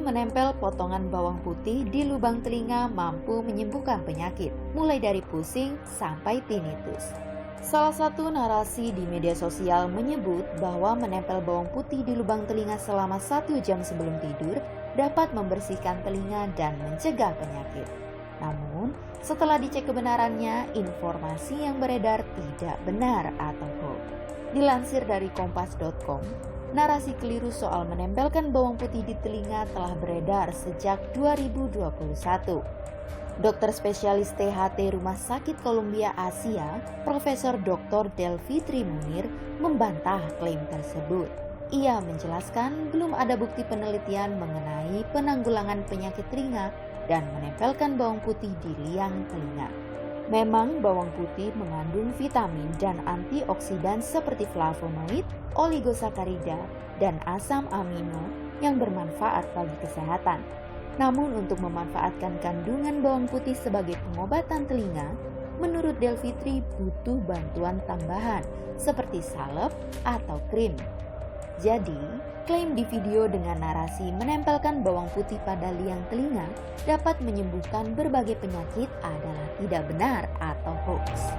menempel potongan bawang putih di lubang telinga mampu menyembuhkan penyakit, mulai dari pusing sampai tinnitus. Salah satu narasi di media sosial menyebut bahwa menempel bawang putih di lubang telinga selama 1 jam sebelum tidur dapat membersihkan telinga dan mencegah penyakit. Namun, setelah dicek kebenarannya, informasi yang beredar tidak benar atau hoax. Dilansir dari kompas.com, narasi keliru soal menempelkan bawang putih di telinga telah beredar sejak 2021. Dokter spesialis THT Rumah Sakit Columbia Asia, Profesor Dr. Delfitri Munir, membantah klaim tersebut. Ia menjelaskan belum ada bukti penelitian mengenai penanggulangan penyakit telinga dan menempelkan bawang putih di liang telinga. Memang bawang putih mengandung vitamin dan antioksidan seperti flavonoid, oligosakarida, dan asam amino yang bermanfaat bagi kesehatan. Namun untuk memanfaatkan kandungan bawang putih sebagai pengobatan telinga, menurut Delfitri butuh bantuan tambahan seperti salep atau krim. Jadi, klaim di video dengan narasi menempelkan bawang putih pada liang telinga dapat menyembuhkan berbagai penyakit adalah tidak benar atau hoax.